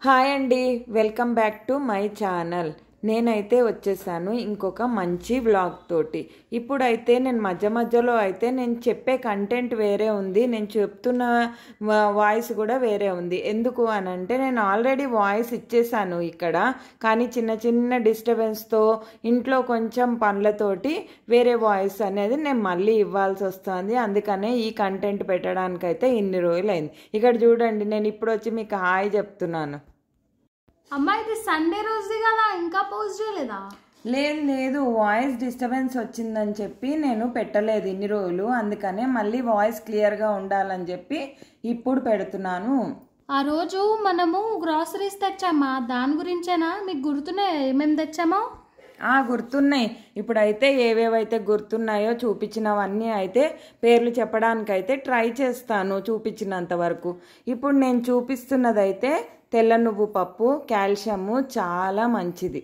Hi అండి, welcome back to my channel. నేనైతే వచ్చేసాను ఇంకొక మంచి వ్లాగ్ తోటి. ఇప్పుడైతే నేను మధ్యలో అయితే నేను చెప్పే కంటెంట్ వేరే ఉంది, నేను చెప్తున్న వాయిస్ కూడా వేరే ఉంది. ఎందుకు అని అంటే నేను ఆల్రెడీ వాయిస్ ఇచ్చేసాను ఇక్కడ, కానీ చిన్న చిన్న డిస్టర్బెన్స్తో ఇంట్లో కొంచెం పనులతోటి వేరే వాయిస్ అనేది నేను మళ్ళీ ఇవ్వాల్సి వస్తుంది. అందుకనే ఈ కంటెంట్ పెట్టడానికైతే ఇన్ని రోజులైంది. ఇక్కడ చూడండి, నేను ఇప్పుడు వచ్చి మీకు హాయ్ చెప్తున్నాను. అమ్మా, ఇది సండే రోజు కదా, ఇంకా పోస్ట్ చేయలేదా? లేదు, వాయిస్ డిస్టర్బెన్స్ వచ్చిందని చెప్పి నేను పెట్టలేదు ఇన్ని రోజులు. అందుకనే మళ్ళీ వాయిస్ క్లియర్గా ఉండాలని చెప్పి ఇప్పుడు పెడుతున్నాను. ఆ రోజు మనము గ్రాసరీస్ తెచ్చామా, దాని గురించేనా? మీకు గుర్తున్నాయా ఏమేమి తెచ్చామో? గుర్తున్నాయి. ఇప్పుడైతే ఏవేవైతే గుర్తున్నాయో చూపించినవన్నీ అయితే పేర్లు చెప్పడానికైతే ట్రై చేస్తాను చూపించినంత వరకు. ఇప్పుడు నేను చూపిస్తున్నదైతే తెల్ల నువ్వు పప్పు, కాల్షియము చాలా మంచిది.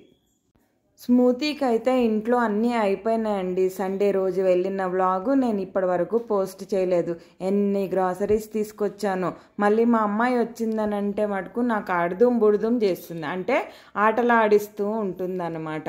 స్మూతీకి అయితే ఇంట్లో అన్నీ అయిపోయినాయండి. సండే రోజు వెళ్ళిన వ్లాగు నేను ఇప్పటి వరకు పోస్ట్ చేయలేదు. ఎన్ని గ్రాసరీస్ తీసుకొచ్చాను. మళ్ళీ మా అమ్మాయి వచ్చిందని అంటే మటుకు నాకు ఆడుదుం బుడుదుం చేస్తుంది, అంటే ఆటలు ఆడిస్తూ ఉంటుందన్నమాట.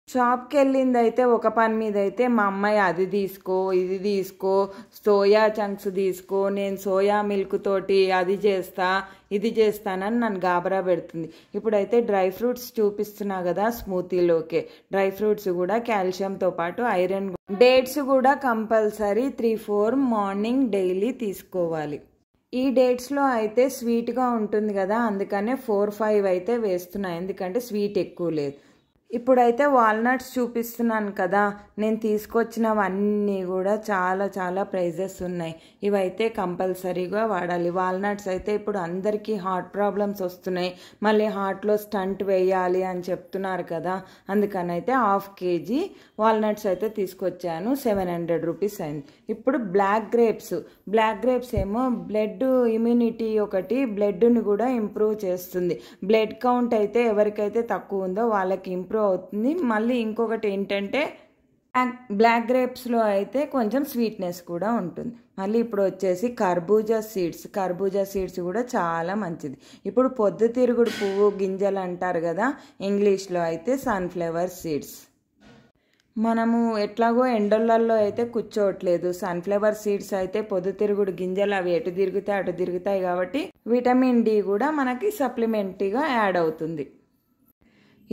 షాప్కి వెళ్ళింది అయితే ఒక పని మీద అయితే మా అమ్మాయి అది తీసుకో, ఇది తీసుకో, సోయా చంక్స్ తీసుకో, నేను సోయా మిల్క్ తోటి అది చేస్తా, ఇది చేస్తానని నన్ను గాబరా పెడుతుంది. ఇప్పుడైతే డ్రై ఫ్రూట్స్ చూపిస్తున్నా కదా స్మూతీలోకే. డ్రై ఫ్రూట్స్ కూడా కాల్షియంతో పాటు ఐరన్, డేట్స్ కూడా కంపల్సరీ 3-4 మార్నింగ్ డైలీ తీసుకోవాలి. ఈ డేట్స్లో అయితే స్వీట్గా ఉంటుంది కదా, అందుకనే 4-5 అయితే వేస్తున్నాయి, ఎందుకంటే స్వీట్ ఎక్కువ లేదు. ఇప్పుడైతే వాల్నట్స్ చూపిస్తున్నాను కదా, నేను తీసుకొచ్చినవన్నీ కూడా చాలా ప్రైజెస్ ఉన్నాయి. ఇవైతే కంపల్సరీగా వాడాలి. వాల్నట్స్ అయితే ఇప్పుడు అందరికీ హార్ట్ ప్రాబ్లమ్స్ వస్తున్నాయి, మళ్ళీ హార్ట్లో స్టంట్ వేయాలి అని చెప్తున్నారు కదా, అందుకనైతే 1/2 kg వాల్నట్స్ అయితే తీసుకొచ్చాను. 700 రూపీస్ అయింది. ఇప్పుడు బ్లాక్ గ్రేప్స్ ఏమో బ్లడ్ ఇమ్యూనిటీ, ఒకటి బ్లడ్ని కూడా ఇంప్రూవ్ చేస్తుంది. బ్లడ్ కౌంట్ అయితే ఎవరికైతే తక్కువ ఉందో వాళ్ళకి ఇంప్రూవ్ అవుతుంది. మళ్ళీ ఇంకొకటి ఏంటంటే బ్లాక్ గ్రేప్స్లో అయితే కొంచెం స్వీట్నెస్ కూడా ఉంటుంది. మళ్ళీ ఇప్పుడు వచ్చేసి కర్బూజా సీడ్స్ కూడా చాలా మంచిది. ఇప్పుడు పొద్దుతిరుగుడు పువ్వు గింజలు అంటారు కదా, ఇంగ్లీష్లో అయితే సన్ఫ్లవర్ సీడ్స్. మనము ఎట్లాగో ఎండలలో అయితే కూర్చోవట్లేదు. సన్ఫ్లవర్ సీడ్స్ అయితే పొద్దుతిరుగుడు గింజలు, అవి ఎటు తిరుగుతాయి అటు తిరుగుతాయి కాబట్టి విటమిన్ డి కూడా మనకి సప్లిమెంటరీగా యాడ్ అవుతుంది.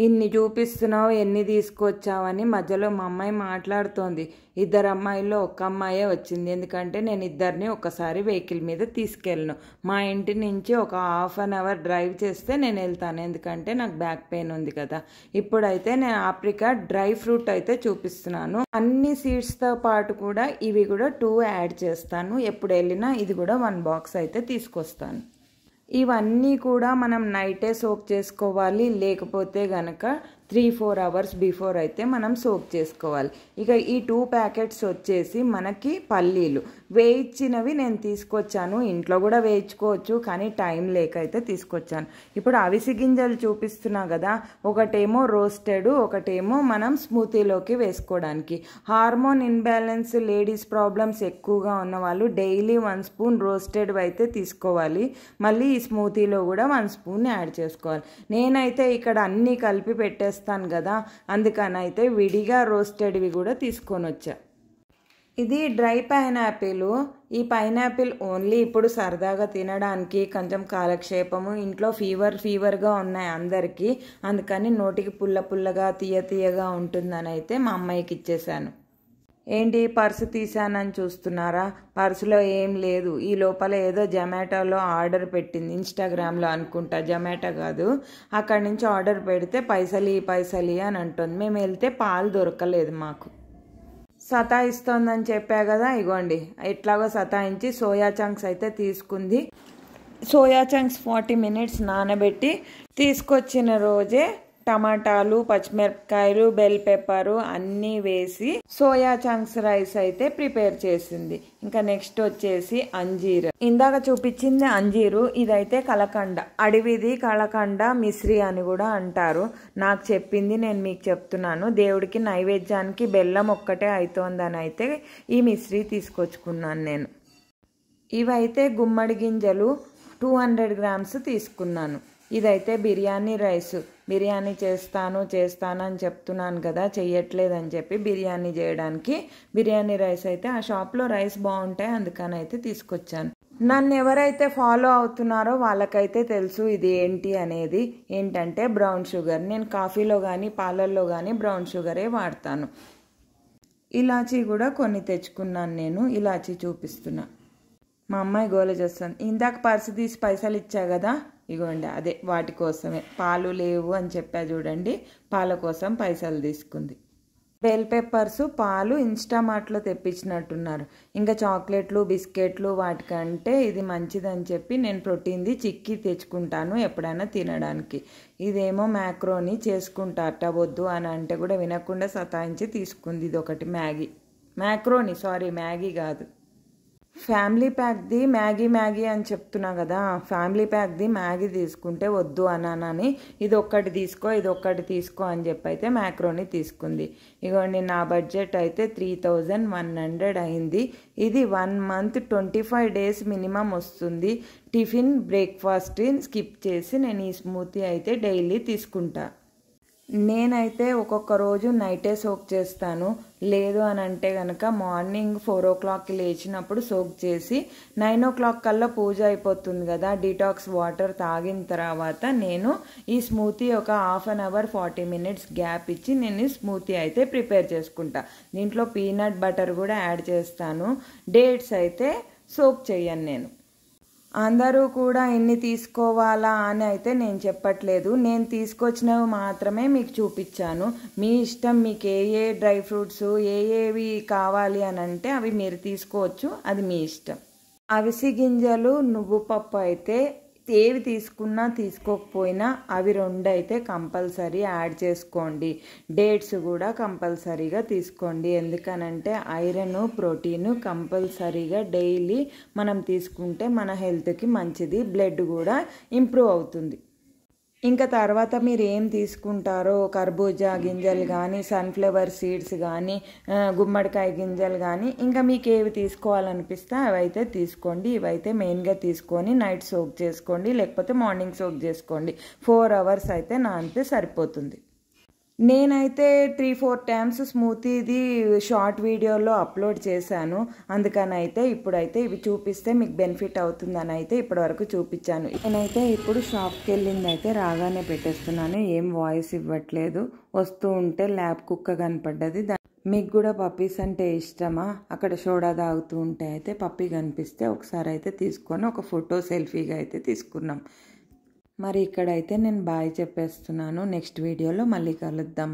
ఇన్ని చూపిస్తున్నావు, ఎన్ని తీసుకొచ్చావని మధ్యలో మా అమ్మాయి మాట్లాడుతోంది. 2 అమ్మాయిల్లో 1 అమ్మాయే వచ్చింది, ఎందుకంటే నేను ఇద్దరిని ఒకసారి వెహికల్ మీద తీసుకెళ్ళను. మా ఇంటి నుంచి ఒక 1/2 hour డ్రైవ్ చేస్తే నేను వెళ్తాను, ఎందుకంటే నాకు బ్యాక్ పెయిన్ ఉంది కదా. ఇప్పుడైతే నేను ఆప్రికా డ్రై ఫ్రూట్ అయితే చూపిస్తున్నాను. అన్ని సీడ్స్తో పాటు కూడా ఇవి కూడా 2 యాడ్ చేస్తాను. ఎప్పుడు వెళ్ళినా ఇది కూడా 1 బాక్స్ అయితే తీసుకొస్తాను. ఇవన్నీ కూడా మనం నైటే సోక్ చేసుకోవాలి, లేకపోతే గనక 3-4 hours బిఫోర్ అయితే మనం సోక్ చేసుకోవాలి. ఇక ఈ 2 ప్యాకెట్స్ వచ్చేసి మనకి పల్లీలు వేయించినవి నేను తీసుకొచ్చాను. ఇంట్లో కూడా వేయించుకోవచ్చు, కానీ టైం లేక అయితే తీసుకొచ్చాను. ఇప్పుడు అవిసి గింజలు చూపిస్తున్నా కదా, ఒకటేమో రోస్టెడ్, ఒకటేమో మనం స్మూతీలోకి వేసుకోవడానికి. హార్మోన్ ఇన్బ్యాలెన్స్, లేడీస్ ప్రాబ్లమ్స్ ఎక్కువగా ఉన్న వాళ్ళు డైలీ 1 స్పూన్ రోస్టెడ్ అయితే తీసుకోవాలి. మళ్ళీ ఈ స్మూతీలో కూడా 1 స్పూన్ యాడ్ చేసుకోవాలి. నేనైతే ఇక్కడ అన్నీ కలిపి పెట్టేస్తాను కదా, అందుకనైతే విడిగా రోస్టెడ్వి కూడా తీసుకొని వచ్చా. ఇది డ్రై పైనాపిల్. ఈ పైనాపిల్ ఓన్లీ ఇప్పుడు సరదాగా తినడానికి, కొంచెం కాలక్షేపము. ఇంట్లో ఫీవర్గా ఉన్నాయి అందరికీ, అందుకని నోటికి పుల్లగా తీయగా ఉంటుందని అయితే మా అమ్మాయికి ఇచ్చేసాను. ఏంటి పర్సు తీసానని చూస్తున్నారా? పర్సులో ఏం లేదు. ఈ లోపల ఏదో జొమాటోలో ఆర్డర్ పెట్టింది, ఇన్స్టాగ్రామ్లో అనుకుంటా, జొమాటో కాదు. అక్కడి నుంచి ఆర్డర్ పెడితే పైసలి అని అంటుంది. మేము వెళ్తే పాలు దొరకలేదు మాకు. సతాయిస్తోందని చెప్పా కదా, ఇగోండి ఎట్లాగో సతాయించి సోయా చంక్స్ అయితే తీసుకుంది. సోయా చంక్స్ 40 minutes నానబెట్టి తీసుకొచ్చిన రోజే టమాటాలు, పచ్చిమిరపకాయలు, బెల్ పెప్పరు అన్నీ వేసి సోయా చంక్స్ రైస్ అయితే ప్రిపేర్ చేసింది. ఇంకా నెక్స్ట్ వచ్చేసి అంజీర్. ఇందాక చూపించింది అంజీరు, ఇదైతే కలకండ. అడవిది కలకండ మిశ్రీ అని కూడా అంటారు. నాకు చెప్పింది నేను మీకు చెప్తున్నాను. దేవుడికి నైవేద్యానికి బెల్లం ఒక్కటే అవుతోందని అయితే ఈ మిశ్రీ తీసుకొచ్చుకున్నాను నేను. ఇవైతే గుమ్మడి గింజలు 200 grams తీసుకున్నాను. ఇదైతే బిర్యానీ రైస్. బిర్యానీ చేస్తాను అని చెప్తున్నాను కదా, చెయ్యట్లేదని చెప్పి బిర్యానీ చేయడానికి బిర్యానీ రైస్ అయితే ఆ షాప్లో రైస్ బాగుంటాయి, అందుకని అయితే తీసుకొచ్చాను. నన్ను ఎవరైతే ఫాలో అవుతున్నారో వాళ్ళకైతే తెలుసు ఇది ఏంటి అనేది. ఏంటంటే బ్రౌన్ షుగర్. నేను కాఫీలో కానీ పాలల్లో కానీ బ్రౌన్ షుగరే వాడతాను. ఇలాచీ కూడా కొన్ని తెచ్చుకున్నాను నేను. ఇలాచీ చూపిస్తున్నా. మా అమ్మాయి గోల చేస్తాను. ఇందాక పర్సు తీసి పైసలు ఇచ్చా కదా, ఇగోండి అదే వాటి కోసమే. పాలు లేవు అని చెప్పా చూడండి, పాల కోసం పైసలు తీసుకుంది. బెల్ పెప్పర్స్ పాలు ఇన్స్టామార్ట్లో తెప్పించినట్టున్నారు. ఇంకా చాక్లెట్లు బిస్కెట్లు వాటికంటే ఇది మంచిదని చెప్పి నేను ప్రోటీన్ది చిక్కీ తెచ్చుకుంటాను ఎప్పుడైనా తినడానికి. ఇదేమో మ్యాక్రోని చేసుకుంటారట, వద్దు అని అంటే కూడా వినకుండా సతాయించి తీసుకుంది. ఇది ఒకటి మ్యాక్రోని మ్యాగీ కాదు, ఫ్యామిలీ ప్యాక్ది మ్యాగీ అని చెప్తున్నా కదా, ఫ్యామిలీ ప్యాక్ది మ్యాగీ తీసుకుంటే వద్దు అన్నానని ఇది ఒక్కటి తీసుకో అని చెప్పి అయితే మ్యాక్రోని తీసుకుంది. ఇగోండి నా బడ్జెట్ అయితే 3100 అయింది. ఇది 1 month 25 days మినిమం వస్తుంది. టిఫిన్ బ్రేక్ఫాస్ట్ స్కిప్ చేసి నేను ఈ స్మూతీ అయితే డైలీ తీసుకుంటా. నేనైతే ఒక్కొక్క రోజు నైటే సోక్ చేస్తాను. లేదు అని అంటే కనుక మార్నింగ్ 4 o'clockకి లేచినప్పుడు సోక్ చేసి 9 o'clock కల్లా పూజ అయిపోతుంది కదా, డీటాక్స్ వాటర్ తాగిన తర్వాత నేను ఈ స్మూతీ ఒక 1/2 hour 40 minutes గ్యాప్ ఇచ్చి నేను ఈ స్మూతీ అయితే ప్రిపేర్ చేసుకుంటా. దీంట్లో పీనట్ బటర్ కూడా యాడ్ చేస్తాను. డేట్స్ అయితే సోక్ చేయను నేను. అందరూ కూడా ఇన్ని తీసుకోవాలా అని అయితే నేను చెప్పట్లేదు. నేను తీసుకొచ్చినవి మాత్రమే మీకు చూపించాను. మీ ఇష్టం, మీకు ఏ డ్రై ఫ్రూట్స్ ఏవి కావాలి అని అంటే అవి మీరు తీసుకోవచ్చు, అది మీ ఇష్టం. అవిసి గింజలు నువ్వు పప్పు అయితే ఏవి తీసుకున్నా తీసుకోకపోయినా అవి 2 అయితే కంపల్సరీ యాడ్ చేసుకోండి. డేట్స్ కూడా కంపల్సరీగా తీసుకోండి. ఎందుకనంటే ఐరన్ ప్రోటీన్ కంపల్సరీగా డైలీ మనం తీసుకుంటే మన హెల్త్కి మంచిది, బ్లడ్ కూడా ఇంప్రూవ్ అవుతుంది. ఇంకా తర్వాత మీరు ఏం తీసుకుంటారో కర్బూజా గింజలు కానీ, సన్ఫ్లవర్ సీడ్స్ కానీ, గుమ్మడికాయ గింజలు కానీ, ఇంకా మీకు ఏవి తీసుకోవాలనిపిస్తే అవైతే తీసుకోండి. ఇవైతే మెయిన్గా తీసుకొని నైట్ సోక్ చేసుకోండి, లేకపోతే మార్నింగ్ సోక్ చేసుకోండి. 4 hours అయితే నానితే సరిపోతుంది. నేనైతే 3-4 times స్మూతీది షార్ట్ వీడియోలో అప్లోడ్ చేశాను. అందుకని అయితే ఇప్పుడైతే ఇవి చూపిస్తే మీకు బెనిఫిట్ అవుతుందని అయితే ఇప్పటివరకు చూపించాను. నేనైతే ఇప్పుడు షాప్కి వెళ్ళింది అయితే రాగానే పెట్టేస్తున్నాను, ఏం వాయిస్ ఇవ్వట్లేదు. వస్తూ ఉంటే ల్యాబ్ కుక్క కనపడ్డది. మీకు కూడా పప్పీస్ అంటే ఇష్టమా? అక్కడ సోడా తాగుతూ ఉంటే అయితే పప్పీ కనిపిస్తే ఒకసారి అయితే తీసుకొని ఒక ఫోటో సెల్ఫీగా అయితే తీసుకున్నాం. మరి ఇక్కడైతే నేను బాయ్ చెప్పేస్తున్నాను. నెక్స్ట్ వీడియోలో మళ్ళీ కలుద్దాం.